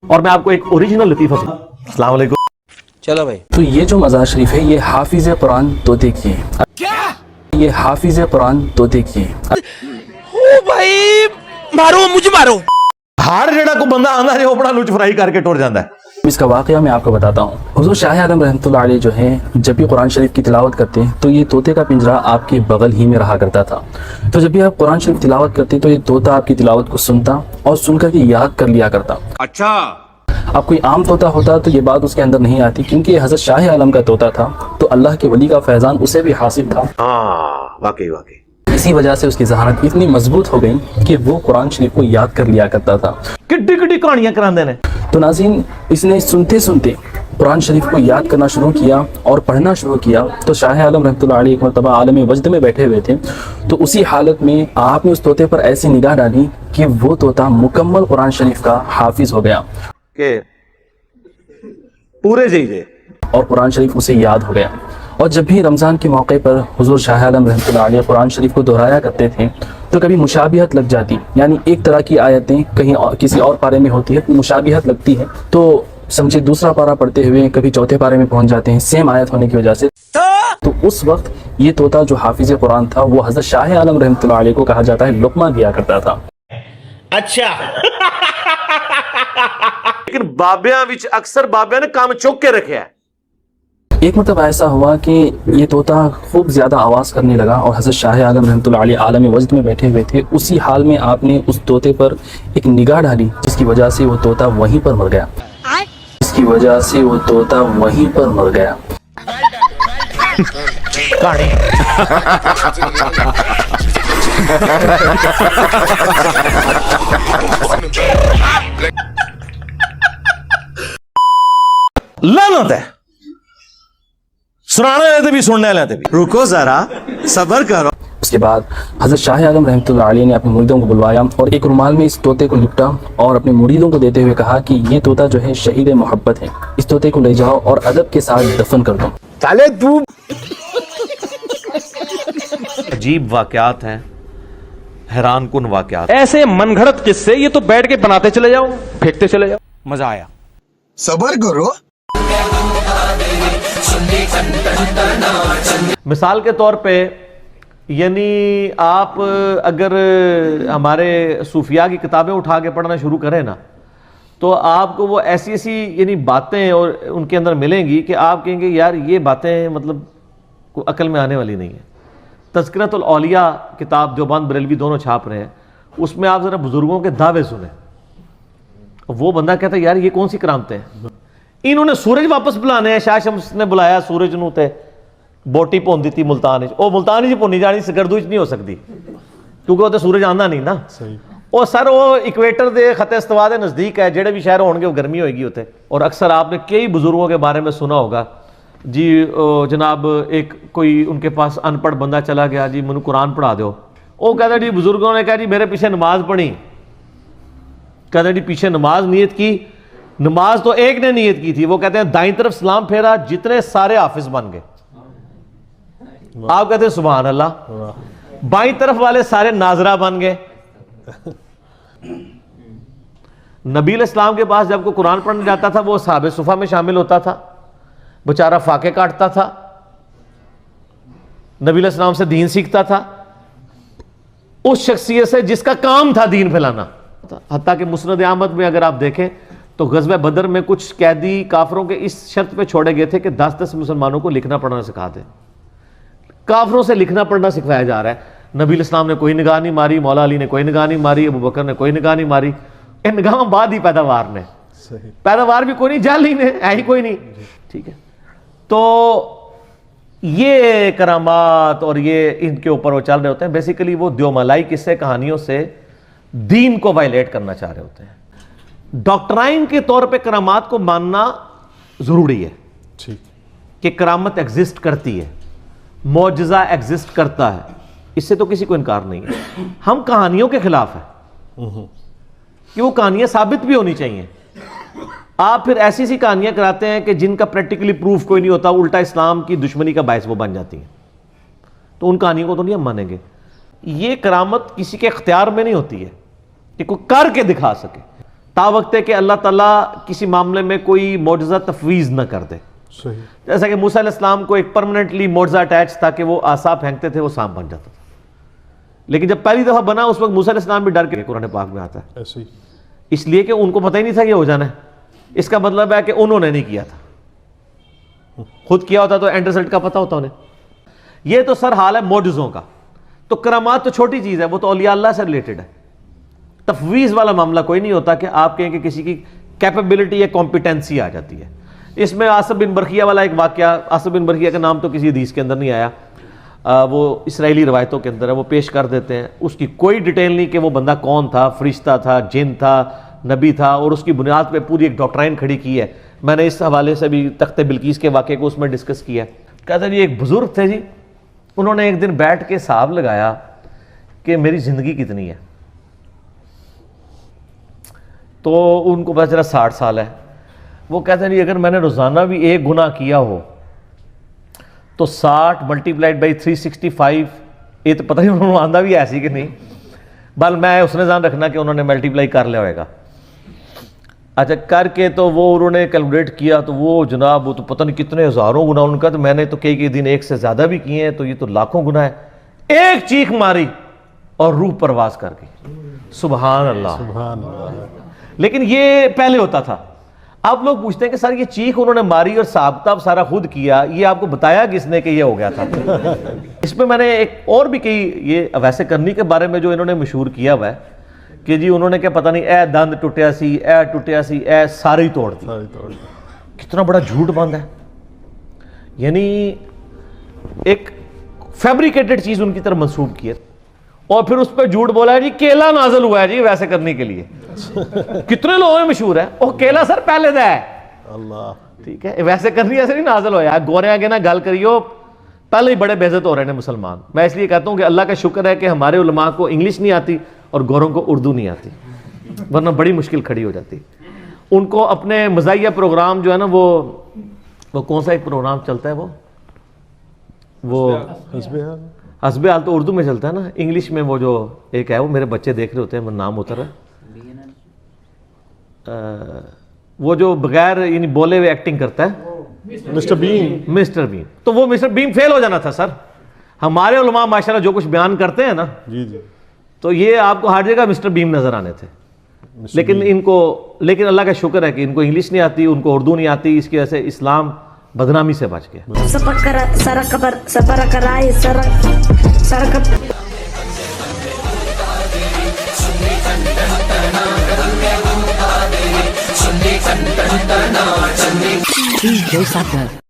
اور میں آپ کو ایک اوریجنل لطیفہ السلام علیکم. چلو بھائی. تو یہ جو مزار شریف ہے یہ حافظ قرآن طوطے کی ہے. یہ حافظ قرآن طوطے کی ہے. او بھائی مارو مجھے مارو. ہر جڑا کو بندہ آندا ہے وہ اپنا لچ فرائی کر کے ٹر جاتا ہے. اس کا واقعہ میں آپ کو بتاتا ہوں. حضور شاہ عالم رحمۃ اللہ علیہ جو ہیں جب بھی قرآن شریف کی تلاوت کرتے ہیں تو یہ طوطے کا پنجرہ آپ کے بغل ہی میں رہا کرتا تھا. تو جب بھی آپ قرآن شریف تلاوت کرتے تو یہ طوطا آپ کی تلاوت کو سنتا اور سن کر کے یاد کر لیا کرتا. اچھا. اب کوئی عام طوطا ہوتا تو یہ بات اس کے اندر نہیں آتی، کیونکہ یہ حضرت شاہ عالم کا طوطا تھا تو اللہ کے ولی کا فیضان اسے بھی حاصل تھا. واقعی اسی وجہ سے اس کی ذہانت اتنی مضبوط ہو گئی کہ وہ قرآن شریف کو یاد کر لیا کرتا تھا. کٹی کہانیاں کراندے نے. تو ناظرین اس نے سنتے سنتے قرآن شریف کو یاد کرنا شروع کیا اور پڑھنا شروع کیا. تو شاہ عالم رحمۃ اللہ علیہ ایک مرتبہ عالم وجد میں بیٹھے ہوئے تھے تو اسی حالت میں آپ نے اس طوطے پر ایسی نگاہ ڈالی کہ وہ طوطا مکمل قرآن شریف کا حافظ ہو گیا کہ پورے جی اور قرآن شریف اسے یاد ہو گیا. اور جب بھی رمضان کے موقع پر حضور شاہ عالم رحمۃ اللہ علیہ قرآن شریف کو دہرایا کرتے تھے تو کبھی مشابہت لگ جاتی، یعنی ایک طرح کی آیتیں کہیں کسی اور پارے میں ہوتی ہے مشابہت لگتی ہے تو سمجھے دوسرا پارہ پڑھتے ہوئے کبھی چوتھے پارے میں پہنچ جاتے ہیں سیم آیت ہونے کی وجہ سے. تو اس وقت یہ طوطا جو حافظ قرآن تھا وہ حضرت شاہ عالم رحمۃ اللہ علیہ کو کہا جاتا ہے لقمہ دیا کرتا تھا. اچھا. لیکن بابیاں وچ اکثر بابیاں نے کام چوک کے رکھیا ہے. ایک مرتبہ ایسا ہوا کہ یہ طوطا خوب زیادہ آواز کرنے لگا اور حضرت شاہ عالم رحمۃ اللہ علیہ عالم وجد میں بیٹھے ہوئے تھے. اسی حال میں آپ نے اس طوطے پر ایک نگاہ ڈالی جس کی وجہ سے وہ طوطا وہیں پر مر گیا. کہانی لعنت ہے. سنانے والے بھی سننے والے بھی. رکو ذرا صبر کرو. اس کے بعد حضرت شاہ عالم رحمۃ اللہ علیہ نے اپنے مریدوں کو بلوایا اور ایک رومال میں اس طوطے کو لپٹا اور اپنے مریدوں کو دیتے ہوئے کہا کہ یہ طوطا جو ہے شہید محبت ہے، اس طوطے کو لے جاؤ اور ادب کے ساتھ دفن کر دو. چلے تو عجیب واقعات ہیں، حیران کن واقعات. ایسے من گھڑت قصے یہ تو بیٹھ کے بناتے چلے جاؤ، پھینکتے چلے جاؤ. مزہ آیا. صبر کرو. مثال کے طور پہ یعنی آپ اگر ہمارے صوفیاء کی کتابیں اٹھا کے پڑھنا شروع کریں نا تو آپ کو وہ ایسی یعنی باتیں اور ان کے اندر ملیں گی کہ آپ کہیں گے یار یہ باتیں مطلب کوئی عقل میں آنے والی نہیں ہے. تذکرۃ الاولیاء کتاب دیوبند بریلوی دونوں چھاپ رہے ہیں، اس میں آپ ذرا بزرگوں کے دعوے سنیں. وہ بندہ کہتا ہے یار یہ کون سی کرامتیں ہیں. انہوں نے سورج واپس بلانے ہیں، شاہ شمس نے بلایا سورج نو تے بوٹی پون دیتی ملتان او ملتان ہی پونی جانی سگردو نہیں ہو سکتی کیونکہ وہ تو سورج آندا نہیں نا. او سر وہ ایکویٹر دے خط استوا دے نزدیک ہے، جڑے بھی شہر ہون گے وہ گرمی ہوئے گی ہوتے. اور اکثر آپ نے کئی بزرگوں کے بارے میں سنا ہوگا جی جناب ایک کوئی ان کے پاس ان پڑھ بندہ چلا گیا جی مجھے قرآن پڑھا دو. وہ کہتا جی بزرگوں نے کہا جی میرے پیچھے نماز پڑھی، کہتے جی پیچھے نماز نیت کی، نماز تو ایک نے نیت کی تھی، وہ کہتے ہیں دائیں طرف سلام پھیرا جتنے سارے حافظ بن گئے. آپ کہتے ہیں سبحان اللہ. بائیں طرف والے سارے ناظرہ بن گئے. نبی علیہ السلام کے پاس جب کوئی قرآن پڑھنے جاتا تھا وہ اصحاب صفا میں شامل ہوتا تھا، بیچارہ فاقے کاٹتا تھا، نبی علیہ السلام سے دین سیکھتا تھا، اس شخصیت سے جس کا کام تھا دین پھیلانا. حتیٰ کہ مسند احمد میں اگر آپ دیکھیں تو غزوہ بدر میں کچھ قیدی کافروں کے اس شرط پہ چھوڑے گئے تھے کہ 10 مسلمانوں کو لکھنا پڑھنا سکھا دیں. کافروں سے لکھنا پڑھنا سکھایا جا رہا ہے. نبی علیہ السلام نے کوئی نگاہ نہیں ماری، مولا علی نے کوئی نگاہ نہیں ماری، ابو بکر نے کوئی نگاہ نہیں ماری. ان نگاہ بعد ہی پیداوار نے پیداوار بھی کوئی نہیں، جعلی نے ہے ہی کوئی نہیں. ٹھیک ہے. تو یہ کرامات اور یہ ان کے اوپر وہ چل رہے ہوتے ہیں. بیسیکلی وہ دیومالائی قصے کہانیوں سے دین کو وائلیٹ کرنا چاہ رہے ہوتے ہیں. ڈاکٹرائن کے طور پہ کرامات کو ماننا ضروری ہے کہ کرامت ایگزسٹ کرتی ہے، معجزہ ایگزسٹ کرتا ہے، اس سے تو کسی کو انکار نہیں ہے. ہم کہانیوں کے خلاف ہیں کہ وہ کہانیاں ثابت بھی ہونی چاہیے. آپ پھر ایسی کہانیاں کراتے ہیں کہ جن کا پریکٹیکلی پروف کوئی نہیں ہوتا، الٹا اسلام کی دشمنی کا باعث وہ بن جاتی ہیں. تو ان کہانیوں کو تو نہیں ہم مانیں گے. یہ کرامت کسی کے اختیار میں نہیں ہوتی ہے کہ کوئی کر کے دکھا سکے. تا وقت ہے کہ اللہ تعالیٰ کسی معاملے میں کوئی معجزہ تفویض نہ کر دے. جیسا کہ موسیٰ علیہ السلام کو ایک پرماننٹلی معجزہ اٹیچ تھا کہ وہ عصا پھینکتے تھے وہ سانپ بن جاتا تھا, لیکن جب پہلی دفعہ بنا اس وقت موسیٰ علیہ السلام بھی ڈر کے, قرآن پاک میں آتا ہے, اس لیے کہ ان کو پتہ ہی نہیں تھا کہ ہو جانا ہے. اس کا مطلب ہے کہ انہوں نے نہیں کیا تھا, خود کیا ہوتا تو اینڈ رزلٹ کا پتہ ہوتا انہیں. یہ تو سر حال ہے معجزوں کا. تو کرامات تو چھوٹی چیز ہے, وہ تو اولیاء اللہ سے ریلیٹڈ ہے. تفویض والا معاملہ کوئی نہیں ہوتا کہ آپ کہیں کہ کسی کی کیپیبلٹی یا کمپیٹنسی آ جاتی ہے. اس میں آصف بن برخیہ والا ایک واقعہ, آصف بن برخیہ کا نام تو کسی حدیث کے اندر نہیں آیا, وہ اسرائیلی روایتوں کے اندر ہے, وہ پیش کر دیتے ہیں. اس کی کوئی ڈیٹیل نہیں کہ وہ بندہ کون تھا, فرشتہ تھا, جن تھا, نبی تھا, اور اس کی بنیاد پہ پوری ایک ڈاکٹرائن کھڑی کی ہے. میں نے اس حوالے سے بھی تخت بلقیس کے واقعے کو اس میں ڈسکس کیا. کہتے ہیں جی ایک بزرگ تھے جی, انہوں نے ایک دن بیٹھ کے حساب لگایا کہ میری زندگی کتنی ہے. تو ان کو پتہ چلا 60 سال ہے. وہ کہتے ہیں جی اگر میں نے روزانہ بھی ایک گناہ کیا ہو تو 60 ملٹیپلائڈ بائی 365, یہ تو پتہ نہیں انہوں نے آندہ بھی ایسی کہ نہیں, بل میں اس نے ذہن رکھنا کہ انہوں نے ملٹیپلائی کر لیا ہوئے گا. اچھا کر کے تو وہ انہوں نے کیلکولیٹ کیا تو وہ جناب وہ تو پتہ نہیں کتنے ہزاروں گناہ ان کا, تو میں نے تو کئی دن ایک سے زیادہ بھی کیے ہیں, تو یہ تو لاکھوں گناہ ہے. ایک چیخ ماری اور روح پرواز کر گئی. سبحان اللہ. لیکن یہ پہلے ہوتا تھا. آپ لوگ پوچھتے ہیں کہ سر یہ چیخ انہوں نے ماری اور حساب کتاب سارا خود کیا, یہ آپ کو بتایا کس نے کہ یہ ہو گیا تھا؟ اس میں نے ایک اور بھی کئی یہ ویسے کرنی کے بارے میں جو انہوں نے مشہور کیا ہوا ہے کہ جی انہوں نے کہ پتہ نہیں اے دند ٹوٹیا سی, اے ٹوٹیا سی, اے سارے ہی توڑ دی. کتنا بڑا جھوٹ بند ہے. یعنی ایک فیبریکیٹڈ چیز ان کی طرف منسوب کی ہے, اور پھر اس پہ جھوٹ بولا ہے جی کیلا نازل ہوا ہے جی ویسے کرنے کے لیے. کتنے لوگوں میں مشہور ہے وہ کیلا سر پہلے دا ہے اللہ, ٹھیک ہے, ویسے کرنی ایسے نہیں نازل ہوا ہے. گورے آگے نہ گل کریو, پہلے ہی بڑے بے عزت ہو رہے ہیں مسلمان. میں اس لیے کہتا ہوں کہ اللہ کا شکر ہے کہ ہمارے علماء کو انگلش نہیں آتی اور گوروں کو اردو نہیں آتی, ورنہ بڑی مشکل کھڑی ہو جاتی. ان کو اپنے مزاحیہ پروگرام جو ہے نا وہ کون سا ایک پروگرام چلتا ہے وہ حسب حال تو اردو میں چلتا ہے نا, انگلش میں وہ جو ایک ہے وہ میرے بچے دیکھ رہے ہوتے ہیں, وہ نام ہوتا رہا, وہ جو بغیر یعنی بولے ہوئے ایکٹنگ کرتا ہے, مسٹر بین. تو وہ مسٹر بین فیل ہو جانا تھا سر. ہمارے علماء ماشاءاللہ جو کچھ بیان کرتے ہیں نا تو یہ آپ کو ہر جگہ مسٹر بیم نظر آنے تھے. لیکن اللہ کا شکر ہے کہ ان کو انگلش نہیں آتی, ان کو اردو نہیں آتی, اس کی وجہ سے اسلام بدنامی سے بچ گیا. DJ Sagar.